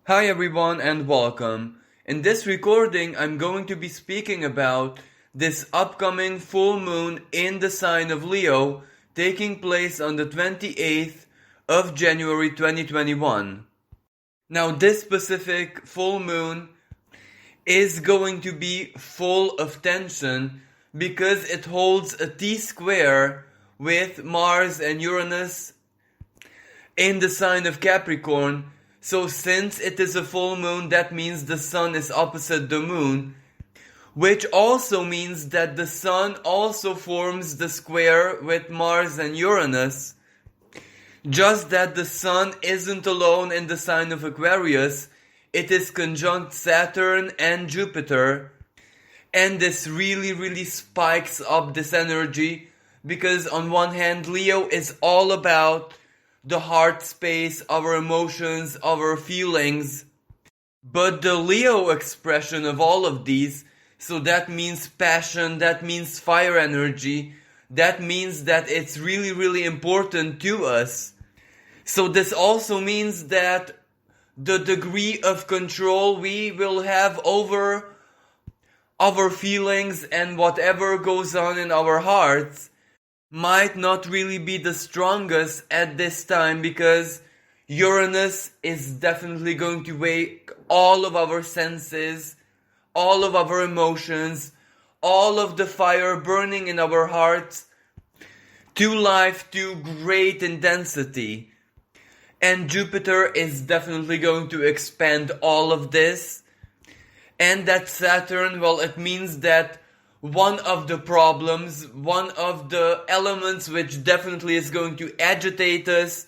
Hi everyone and welcome. In this recording, I'm going to be speaking about this upcoming full moon in the sign of Leo taking place on the 28th of January 2021. Now, this specific full moon is going to be full of tension because it holds a T-square with Mars and Uranus in the sign of Capricorn. So since it is a full moon, that means the sun is opposite the moon, which also means that the sun also forms the square with Mars and Uranus. Just that the sun isn't alone in the sign of Aquarius, it is conjunct Saturn and Jupiter. And this really spikes up this energy because on one hand, Leo is all about the heart space, our emotions, our feelings. But the Leo expression of all of these, so that means passion, that means fire energy, that means that it's really important to us. So this also means that the degree of control we will have over our feelings and whatever goes on in our hearts might not really be the strongest at this time because Uranus is definitely going to wake all of our senses, all of our emotions, all of the fire burning in our hearts to life to great intensity. And Jupiter is definitely going to expand all of this. And that Saturn, well, it means that one of the problems, one of the elements which definitely is going to agitate us,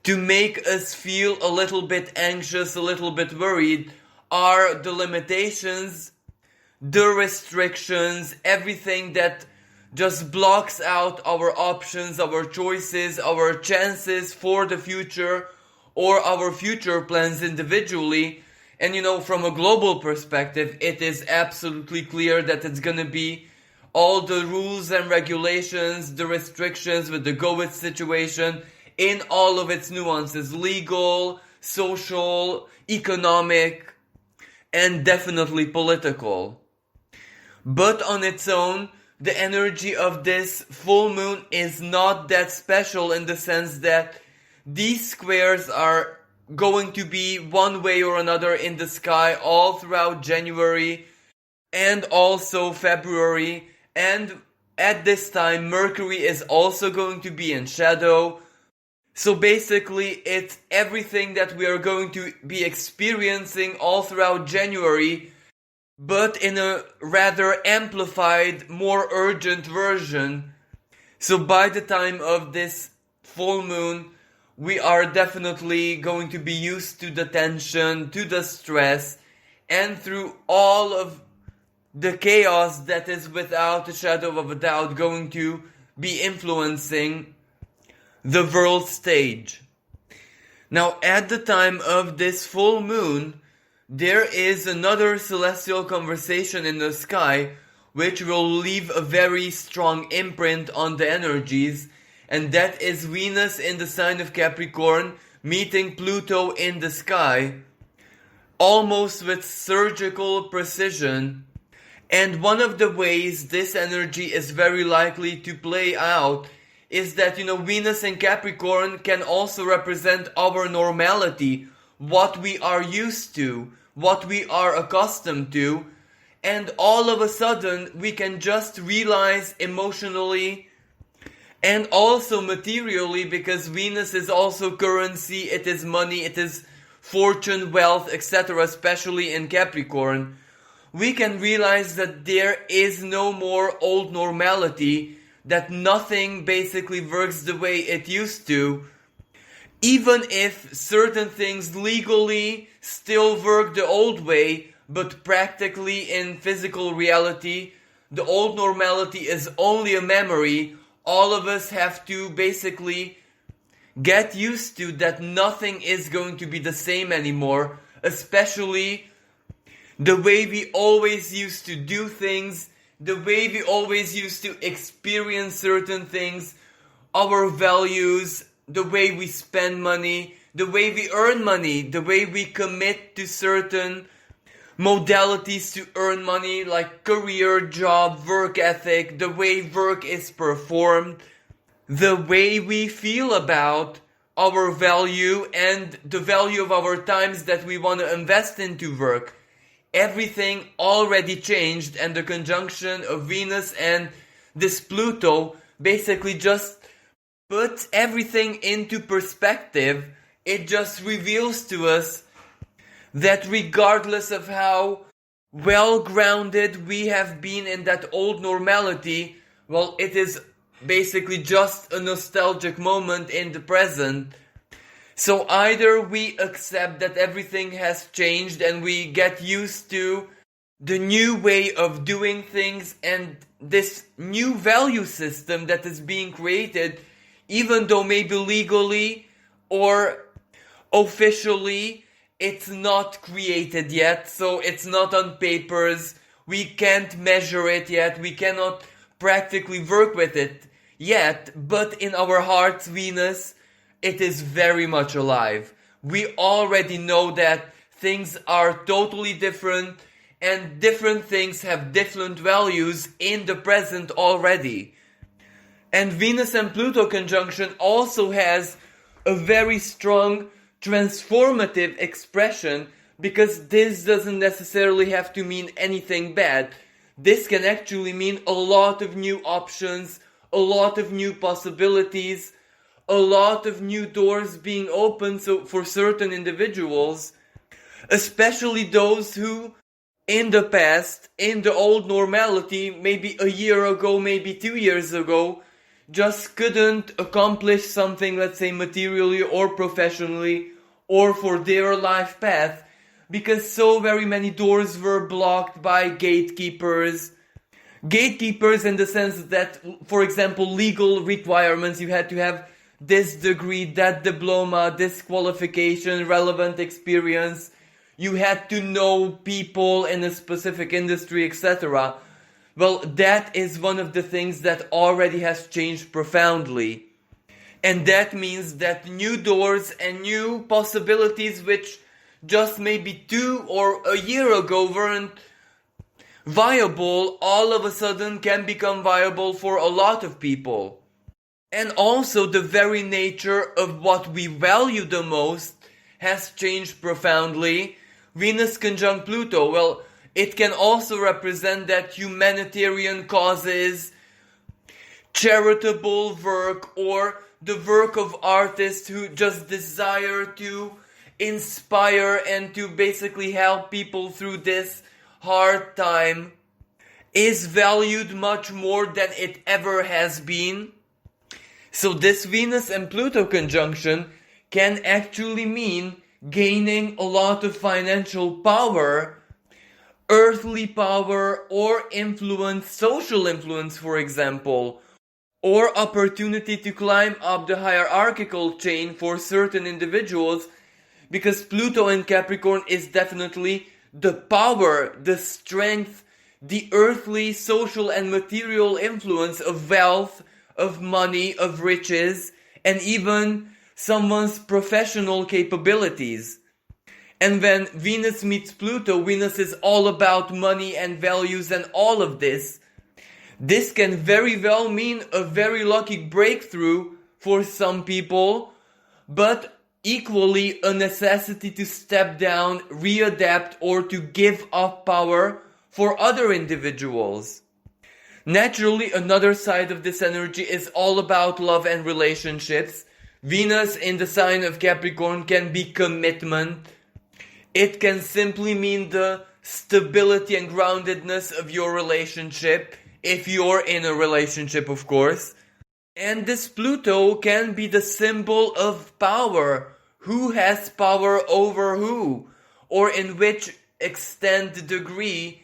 to make us feel a little bit anxious, a little bit worried, are the limitations, the restrictions, everything that just blocks out our options, our choices, our chances for the future, or our future plans individually. And from a global perspective, it is absolutely clear that it's gonna be all the rules and regulations, the restrictions with the COVID situation in all of its nuances, legal, social, economic, and definitely political. But on its own, the energy of this full moon is not that special in the sense that these squares are going to be one way or another in the sky all throughout January and also February. And at this time, Mercury is also going to be in shadow. So basically, it's everything that we are going to be experiencing all throughout January, but in a rather amplified, more urgent version. So by the time of this full moon, we are definitely going to be used to the tension, to the stress, and through all of the chaos that is without a shadow of a doubt going to be influencing the world stage. Now, at the time of this full moon, there is another celestial conversation in the sky which will leave a very strong imprint on the energies, and that is Venus in the sign of Capricorn meeting Pluto in the sky, almost with surgical precision. And one of the ways this energy is very likely to play out is that, Venus in Capricorn can also represent our normality, what we are used to, what we are accustomed to, and all of a sudden we can just realize emotionally and also materially, because Venus is also currency, it is money, it is fortune, wealth, etc., especially in Capricorn. We can realize that there is no more old normality, that nothing basically works the way it used to, even if certain things legally still work the old way, but practically in physical reality, the old normality is only a memory. All of us have to basically get used to that nothing is going to be the same anymore, especially the way we always used to do things, the way we always used to experience certain things, our values, the way we spend money, the way we earn money, the way we commit to certain modalities to earn money, like career, job, work ethic, the way work is performed, the way we feel about our value and the value of our times that we want to invest into work. Everything already changed, and the conjunction of Venus and this Pluto basically just puts everything into perspective. It just reveals to us that regardless of how well-grounded we have been in that old normality, well, it is basically just a nostalgic moment in the present. So either we accept that everything has changed and we get used to the new way of doing things and this new value system that is being created, even though maybe legally or officially it's not created yet, so it's not on papers, we can't measure it yet, we cannot practically work with it yet, but in our hearts, Venus, it is very much alive. We already know that things are totally different and different things have different values in the present already. And Venus and Pluto conjunction also has a very strong transformative expression, because this doesn't necessarily have to mean anything bad. This can actually mean a lot of new options, a lot of new possibilities, a lot of new doors being opened for certain individuals, especially those who in the past, in the old normality, maybe a year ago, maybe 2 years ago, just couldn't accomplish something, let's say materially or professionally or for their life path, because so very many doors were blocked by gatekeepers. Gatekeepers in the sense that, for example, legal requirements, you had to have this degree, that diploma, this qualification, relevant experience, you had to know people in a specific industry, etc. Well, that is one of the things that already has changed profoundly. And that means that new doors and new possibilities which just maybe 2 or a year ago weren't viable, all of a sudden can become viable for a lot of people. And also the very nature of what we value the most has changed profoundly. Venus conjunct Pluto, well, it can also represent that humanitarian causes, charitable work, or the work of artists who just desire to inspire and to basically help people through this hard time is valued much more than it ever has been. So this Venus and Pluto conjunction can actually mean gaining a lot of financial power, earthly power, or influence, social influence, for example, or opportunity to climb up the hierarchical chain for certain individuals, because Pluto in Capricorn is definitely the power, the strength, the earthly, social, and material influence of wealth, of money, of riches, and even someone's professional capabilities. And when Venus meets Pluto, Venus is all about money and values and all of this. This can very well mean a very lucky breakthrough for some people, but equally a necessity to step down, readapt, or to give up power for other individuals. Naturally, another side of this energy is all about love and relationships. Venus in the sign of Capricorn can be commitment. It can simply mean the stability and groundedness of your relationship, if you're in a relationship, of course. And this Pluto can be the symbol of power. Who has power over who? Or in which extent, degree,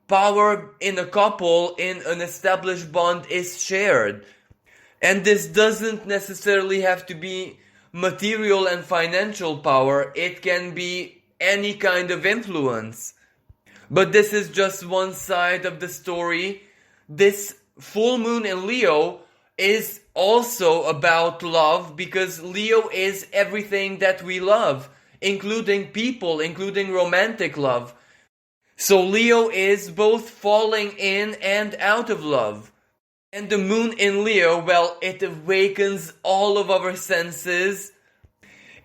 power in a couple, in an established bond is shared. And this doesn't necessarily have to be material and financial power. It can be any kind of influence. But this is just one side of the story. This full moon in Leo is also about love, because Leo is everything that we love, including people, including romantic love. So Leo is both falling in and out of love. And the moon in Leo, well, it awakens all of our senses.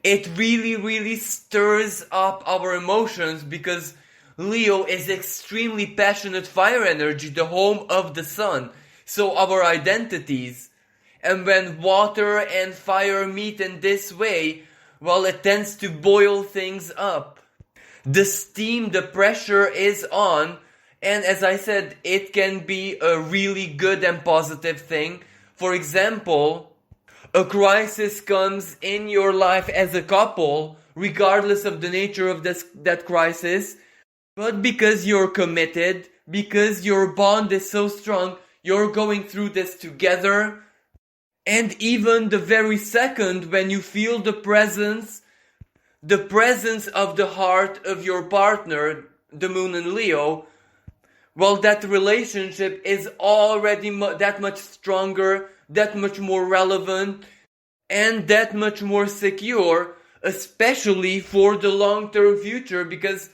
It really, really stirs up our emotions, because Leo is extremely passionate fire energy, the home of the sun. So our identities. And when water and fire meet in this way, well, it tends to boil things up. The steam, the pressure is on, and as I said, it can be a really good and positive thing. For example, a crisis comes in your life as a couple, regardless of the nature of that crisis, but because you're committed, because your bond is so strong, you're going through this together. And even the very second when you feel the presence of the heart of your partner, the moon in Leo, well, that relationship is already that much stronger, that much more relevant, and that much more secure, especially for the long-term future, because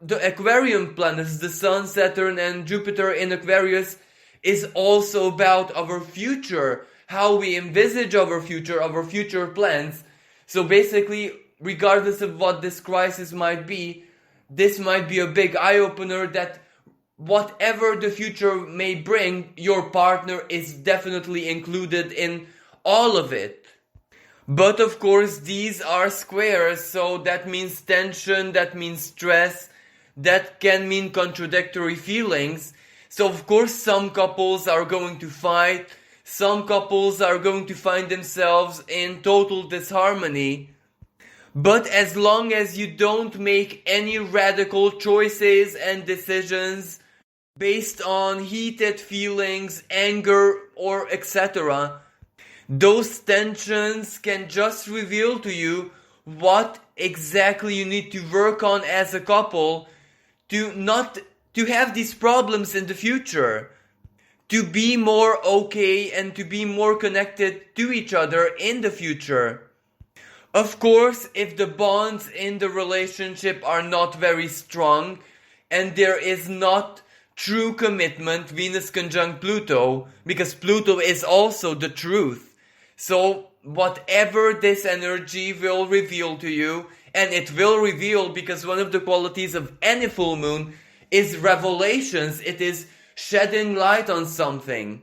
the Aquarian planets, the Sun, Saturn, and Jupiter in Aquarius, is also about our future, how we envisage our future plans. So basically, regardless of what this crisis might be, this might be a big eye-opener that whatever the future may bring, your partner is definitely included in all of it. But of course, these are squares, so that means tension, that means stress, that can mean contradictory feelings. So of course, some couples are going to fight, some couples are going to find themselves in total disharmony. But as long as you don't make any radical choices and decisions based on heated feelings, anger, or etc., those tensions can just reveal to you what exactly you need to work on as a couple to have these problems in the future, to be more okay and to be more connected to each other in the future. Of course, if the bonds in the relationship are not very strong and there is not true commitment, Venus conjunct Pluto, because Pluto is also the truth. So whatever this energy will reveal to you, and it will reveal, because one of the qualities of any full moon is revelations, it is shedding light on something.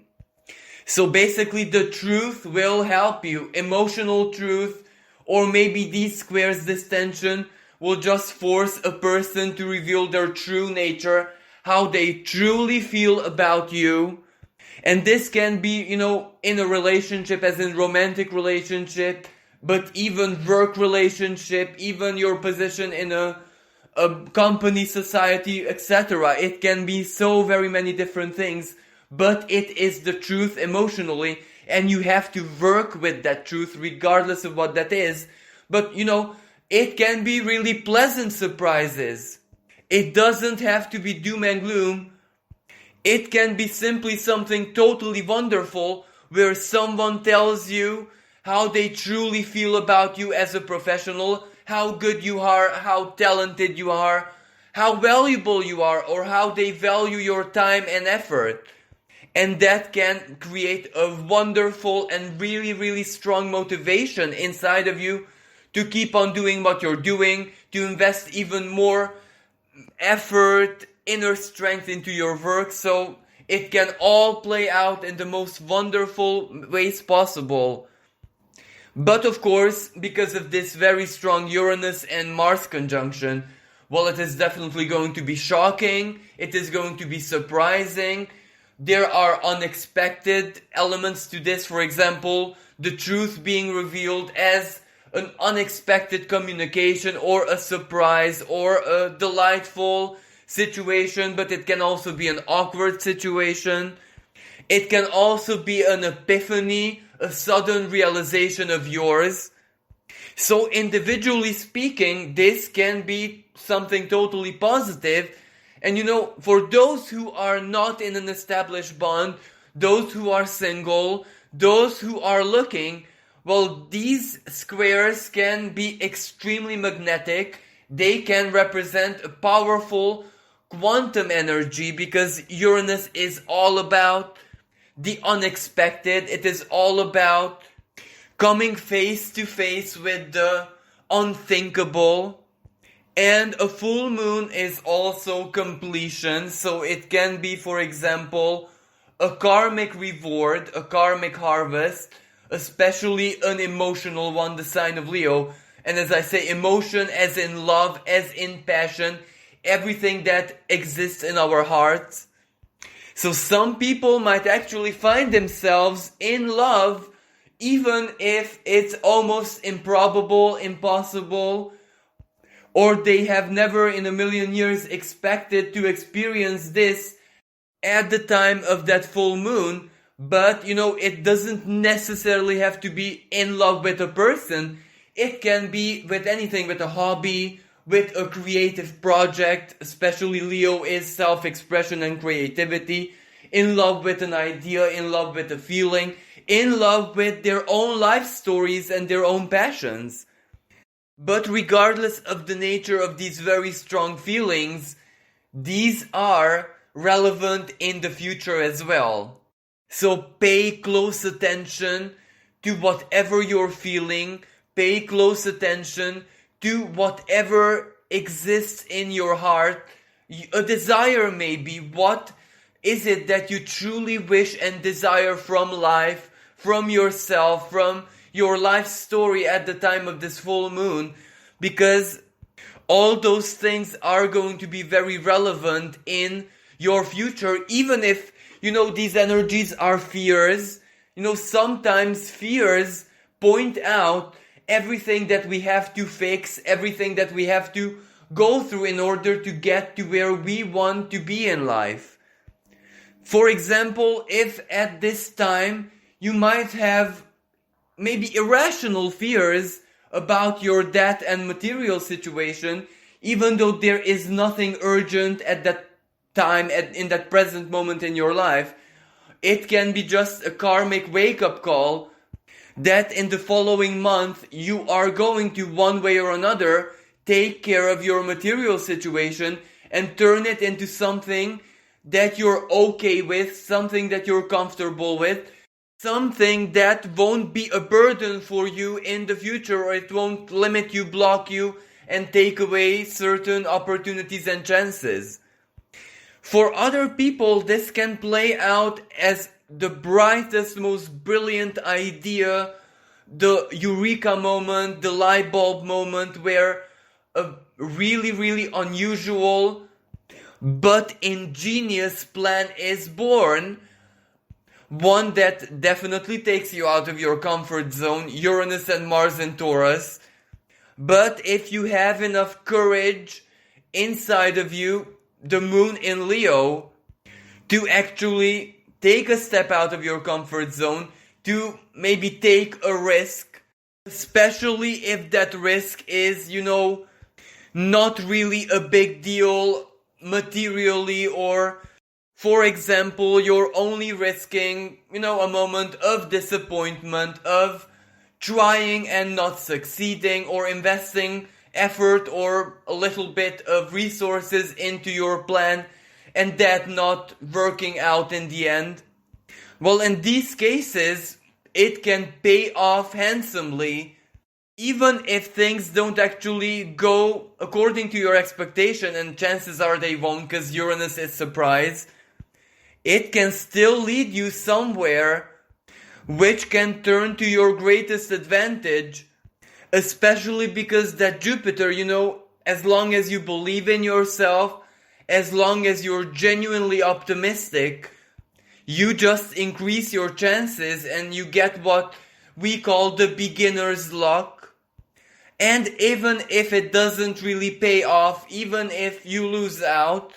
So basically the truth will help you, emotional truth, or maybe these squares, this tension, will just force a person to reveal their true nature, how they truly feel about you. And this can be, in a relationship, as in romantic relationship, but even work relationship, even your position in a company, society, etc. It can be so very many different things, but it is the truth emotionally, and you have to work with that truth regardless of what that is. But, it can be really pleasant surprises. It doesn't have to be doom and gloom. It can be simply something totally wonderful, where someone tells you how they truly feel about you as a professional, how good you are, how talented you are, how valuable you are, or how they value your time and effort. And that can create a wonderful and really, really strong motivation inside of you to keep on doing what you're doing, to invest even more effort, inner strength into your work, so it can all play out in the most wonderful ways possible. But of course, because of this very strong Uranus and Mars conjunction, well, it is definitely going to be shocking, it is going to be surprising. There are unexpected elements to this, for example, the truth being revealed as an unexpected communication or a surprise or a delightful situation, but it can also be an awkward situation. It can also be an epiphany, a sudden realization of yours. So individually speaking, this can be something totally positive. And for those who are not in an established bond, those who are single, those who are looking, well, these squares can be extremely magnetic. They can represent a powerful quantum energy, because Uranus is all about the unexpected. It is all about coming face to face with the unthinkable. And a full moon is also completion, so it can be, for example, a karmic reward, a karmic harvest, especially an emotional one, the sign of Leo. And as I say, emotion as in love, as in passion, everything that exists in our hearts. So some people might actually find themselves in love, even if it's almost improbable, impossible, or they have never in a million years expected to experience this at the time of that full moon. But, it doesn't necessarily have to be in love with a person. It can be with anything, with a hobby, with a creative project. Especially Leo is self-expression and creativity. In love with an idea, in love with a feeling, in love with their own life stories and their own passions. But regardless of the nature of these very strong feelings, these are relevant in the future as well. So pay close attention to whatever you're feeling. Pay close attention to whatever exists in your heart. A desire maybe. What is it that you truly wish and desire from life, from yourself, from your life story at the time of this full moon? Because all those things are going to be very relevant in your future, even if, these energies are fears. Sometimes fears point out everything that we have to fix, everything that we have to go through in order to get to where we want to be in life. For example, if at this time you might have maybe irrational fears about your debt and material situation, even though there is nothing urgent at that time, in that present moment in your life, it can be just a karmic wake-up call that in the following month you are going to, one way or another, take care of your material situation and turn it into something that you're okay with, something that you're comfortable with, something that won't be a burden for you in the future, or it won't limit you, block you, and take away certain opportunities and chances. For other people, this can play out as the brightest, most brilliant idea, the eureka moment, the light bulb moment, where a really, really unusual but ingenious plan is born. One that definitely takes you out of your comfort zone, Uranus and Mars in Taurus. But if you have enough courage inside of you, the moon in Leo, to actually take a step out of your comfort zone, to maybe take a risk, especially if that risk is, not really a big deal materially, or, for example, you're only risking, a moment of disappointment, of trying and not succeeding, or investing effort or a little bit of resources into your plan and that not working out in the end. Well, in these cases, it can pay off handsomely, even if things don't actually go according to your expectation, and chances are they won't, because Uranus is surprise. It can still lead you somewhere which can turn to your greatest advantage, especially because that Jupiter, as long as you believe in yourself, as long as you're genuinely optimistic, you just increase your chances and you get what we call the beginner's luck. And even if it doesn't really pay off, even if you lose out,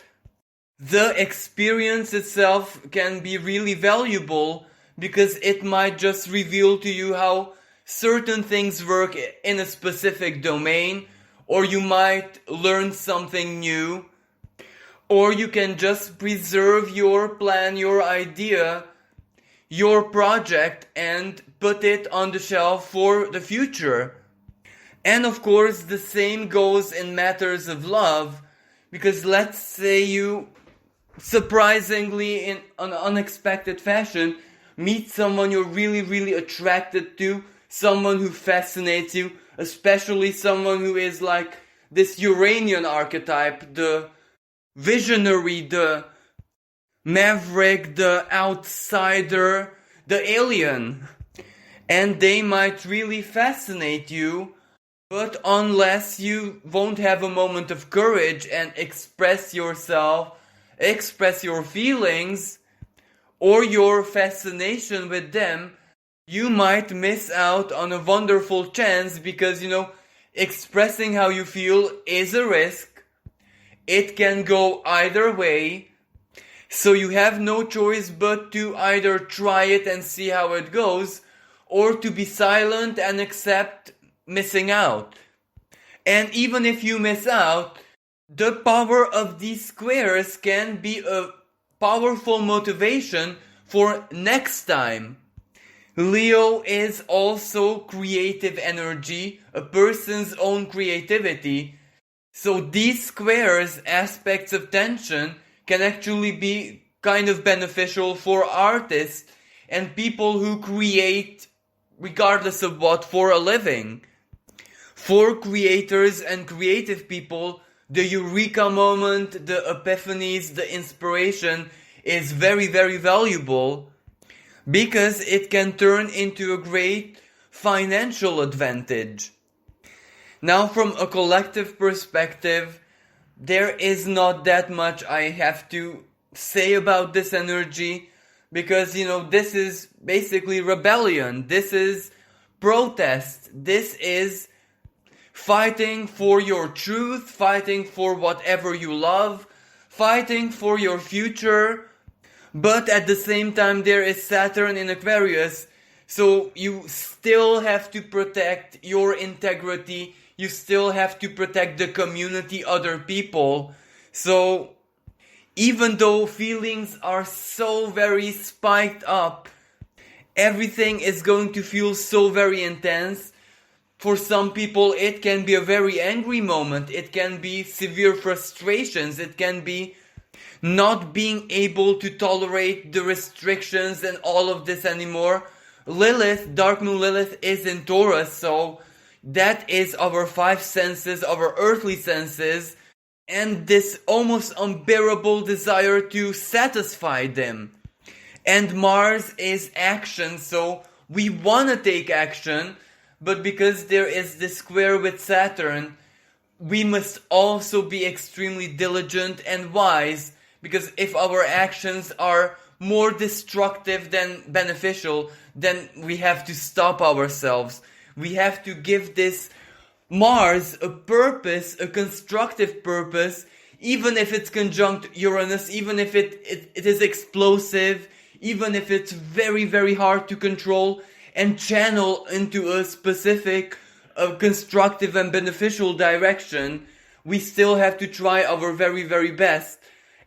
the experience itself can be really valuable, because it might just reveal to you how certain things work in a specific domain, or you might learn something new, or you can just preserve your plan, your idea, your project and put it on the shelf for the future. And of course, the same goes in matters of love, because let's say you surprisingly, in an unexpected fashion, meet someone you're really, really attracted to, someone who fascinates you, especially someone who is like this Uranian archetype, the visionary, the maverick, the outsider, the alien. And they might really fascinate you, but unless you won't have a moment of courage and express yourself, express your feelings, or your fascination with them, you might miss out on a wonderful chance, because, expressing how you feel is a risk. It can go either way. So you have no choice but to either try it and see how it goes, or to be silent and accept missing out. And even if you miss out, the power of these squares can be a powerful motivation for next time. Leo is also creative energy, a person's own creativity. So these squares, aspects of tension, can actually be kind of beneficial for artists and people who create, regardless of what, for a living. For creators and creative people, the eureka moment, the epiphanies, the inspiration is very, very valuable, because it can turn into a great financial advantage. Now, from a collective perspective, there is not that much I have to say about this energy, because, this is basically rebellion. This is protest. This is fighting for your truth, fighting for whatever you love, fighting for your future. But at the same time, there is Saturn in Aquarius, so you still have to protect your integrity. You still have to protect the community, other people. So even though feelings are so very spiked up, everything is going to feel so very intense. For some people, it can be a very angry moment. It can be severe frustrations. It can be not being able to tolerate the restrictions and all of this anymore. Lilith, Dark Moon Lilith, is in Taurus, so that is our five senses, our earthly senses, and this almost unbearable desire to satisfy them. And Mars is action, so we want to take action, but because there is this square with Saturn, we must also be extremely diligent and wise, because if our actions are more destructive than beneficial, then we have to stop ourselves. We have to give this Mars a purpose, a constructive purpose, even if it's conjunct Uranus, even if it is explosive, even if it's very, very hard to control and channel into a specific constructive and beneficial direction. We still have to try our very, very best.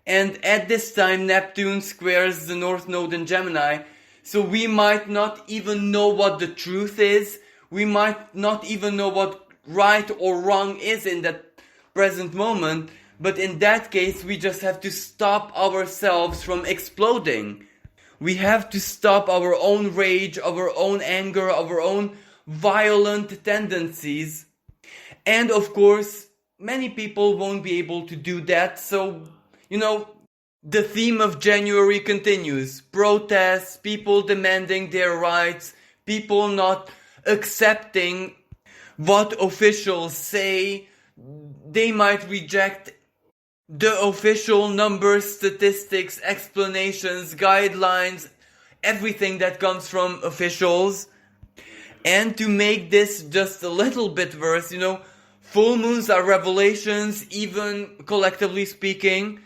And at this time, Neptune squares the North Node in Gemini, so we might not even know what the truth is. We might not even know what right or wrong is in that present moment, but in that case, we just have to stop ourselves from exploding. We have to stop our own rage, our own anger, our own violent tendencies. And of course, many people won't be able to do that, so the theme of January continues. Protests, people demanding their rights, people not accepting what officials say. They might reject the official numbers, statistics, explanations, guidelines, everything that comes from officials. And to make this just a little bit worse, full moons are revelations, even collectively speaking.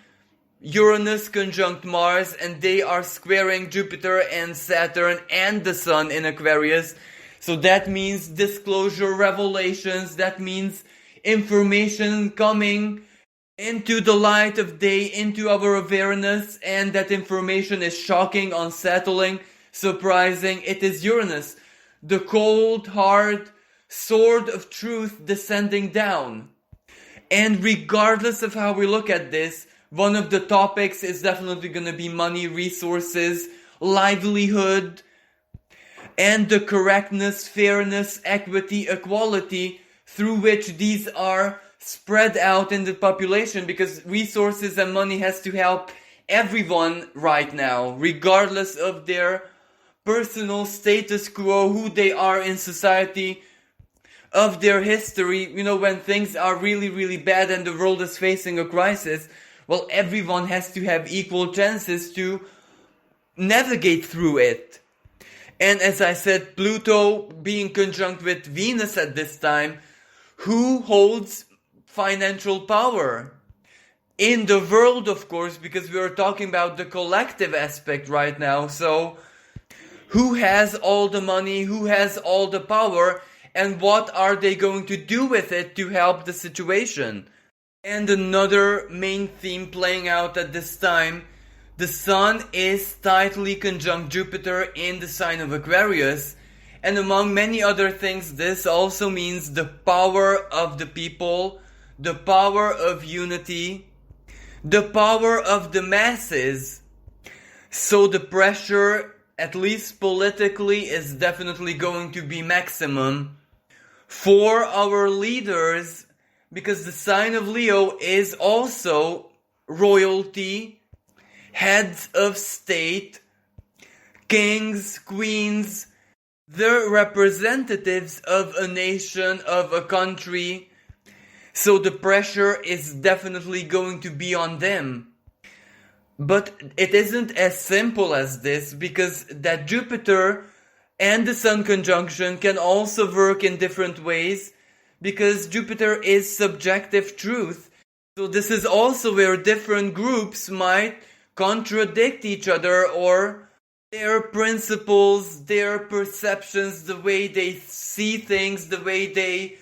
Uranus conjunct Mars, and they are squaring Jupiter and Saturn and the Sun in Aquarius. So that means disclosure, revelations, that means information coming into the light of day, into our awareness, and that information is shocking, unsettling. surprising. It is Uranus, the cold, hard sword of truth descending down. And regardless of how we look at this, one of the topics is definitely going to be money, resources, livelihood, and the correctness, fairness, equity, equality through which these are spread out in the population, because resources and money has to help everyone right now, regardless of their personal status quo, who they are in society, of their history. You know, when things are really, really bad and the world is facing a crisis, well, everyone has to have equal chances to navigate through it. And as I said, Pluto being conjunct with Venus at this time, who holds financial power? In the world, of course, because we are talking about the collective aspect right now. So, who has all the money? Who has all the power? And what are they going to do with it to help the situation? And another main theme playing out at this time, the Sun is tightly conjunct Jupiter in the sign of Aquarius. And among many other things, this also means the power of the people, the power of unity, the power of the masses. So the pressure, at least politically, is definitely going to be maximum for our leaders, because the sign of Leo is also royalty, heads of state, kings, queens, the representatives of a nation, of a country. So the pressure is definitely going to be on them. But it isn't as simple as this, because that Jupiter and the Sun conjunction can also work in different ways, because Jupiter is subjective truth. So this is also where different groups might contradict each other, or their principles, their perceptions, the way they see things, the way they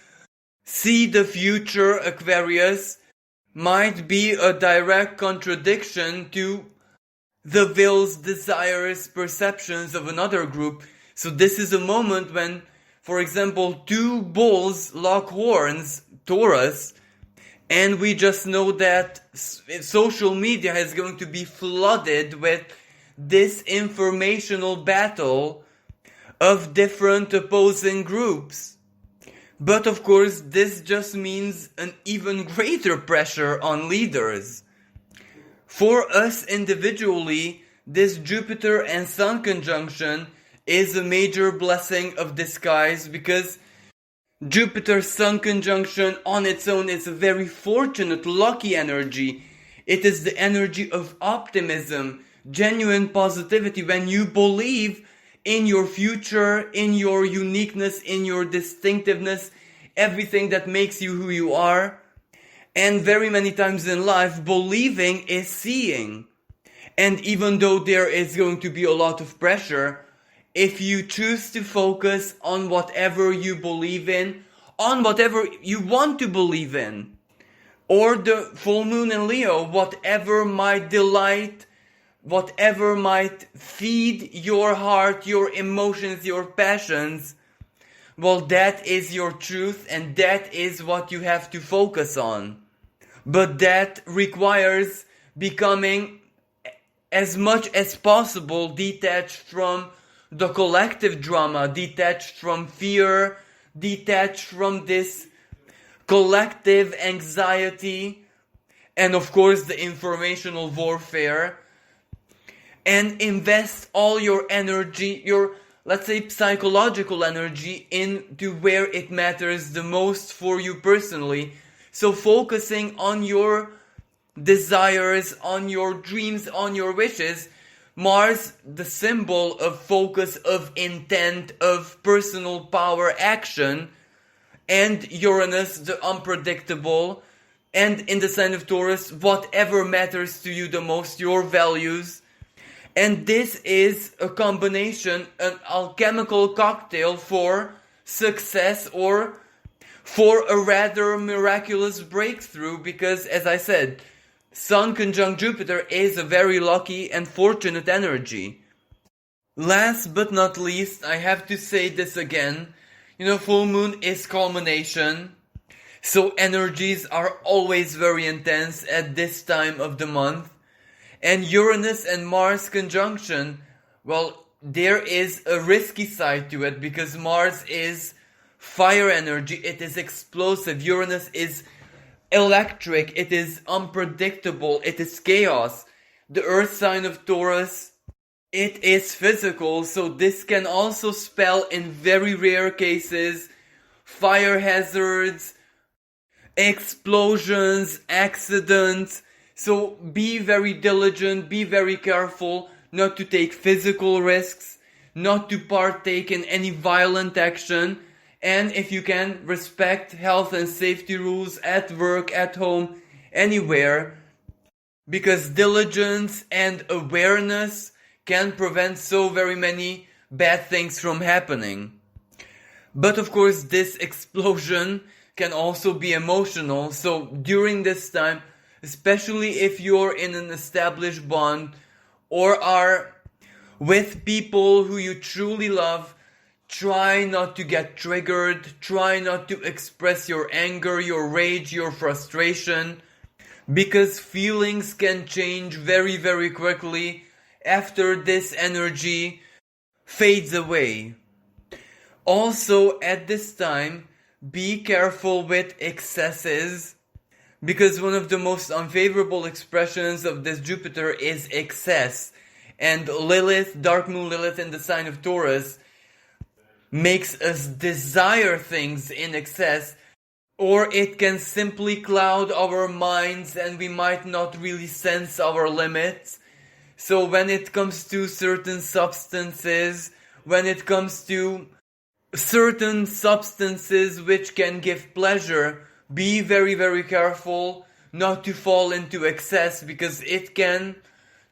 see the future, Aquarius, might be a direct contradiction to the wills, desires, perceptions of another group. So this is a moment when, for example, two bulls lock horns, Taurus, and we just know that social media is going to be flooded with this informational battle of different opposing groups. But of course, this just means an even greater pressure on leaders. For us individually, this Jupiter and Sun conjunction is a major blessing of disguise, because Jupiter-Sun conjunction on its own is a very fortunate, lucky energy. It is the energy of optimism, genuine positivity, when you believe in your future, in your uniqueness, in your distinctiveness, everything that makes you who you are. And very many times in life, believing is seeing. And even though there is going to be a lot of pressure, if you choose to focus on whatever you believe in, on whatever you want to believe in, or the full moon in Leo, whatever might delight, whatever might feed your heart, your emotions, your passions, well, that is your truth, and that is what you have to focus on. But that requires becoming as much as possible detached from the collective drama, detached from fear, detached from this collective anxiety, and of course the informational warfare, and invest all your energy, your, let's say, psychological energy into where it matters the most for you personally. So focusing on your desires, on your dreams, on your wishes. Mars, the symbol of focus, of intent, of personal power, action, and Uranus, the unpredictable, and in the sign of Taurus, whatever matters to you the most, your values. And this is a combination, an alchemical cocktail for success, or for a rather miraculous breakthrough, because, as I said, Sun conjunct Jupiter is a very lucky and fortunate energy. Last but not least, I have to say this again. Full moon is culmination. So energies are always very intense at this time of the month. And Uranus and Mars conjunction, well, there is a risky side to it because Mars is fire energy, it is explosive. Uranus is electric, it is unpredictable, it is chaos. The earth sign of Taurus, it is physical, so this can also spell, in very rare cases, fire hazards, explosions, accidents. So be very diligent, be very careful not to take physical risks, not to partake in any violent action, and if you can, respect health and safety rules at work, at home, anywhere, because diligence and awareness can prevent so very many bad things from happening. But of course, this explosion can also be emotional, so during this time, especially if you're in an established bond or are with people who you truly love, try not to get triggered, try not to express your anger, your rage, your frustration, because feelings can change very, very quickly after this energy fades away. Also, at this time, be careful with excesses, because one of the most unfavorable expressions of this Jupiter is excess. And Lilith, dark moon Lilith in the sign of Taurus, makes us desire things in excess, or it can simply cloud our minds and we might not really sense our limits. So when it comes to certain substances, when it comes to certain substances which can give pleasure, be very, very careful not to fall into excess, because it can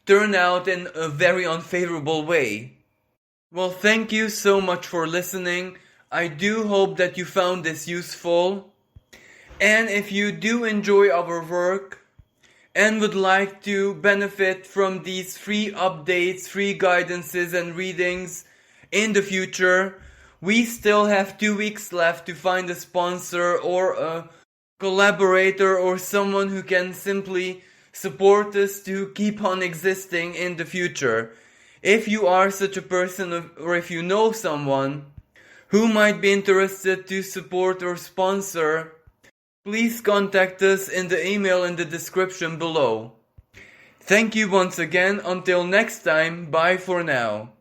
turn out in a very unfavorable way. Well, thank you so much for listening. I do hope that you found this useful. And if you do enjoy our work and would like to benefit from these free updates, free guidances and readings in the future, we still have 2 weeks left to find a sponsor or a collaborator or someone who can simply support us to keep on existing in the future. If you are such a person, or if you know someone who might be interested to support or sponsor, please contact us in the email in the description below. Thank you once again. Until next time, bye for now.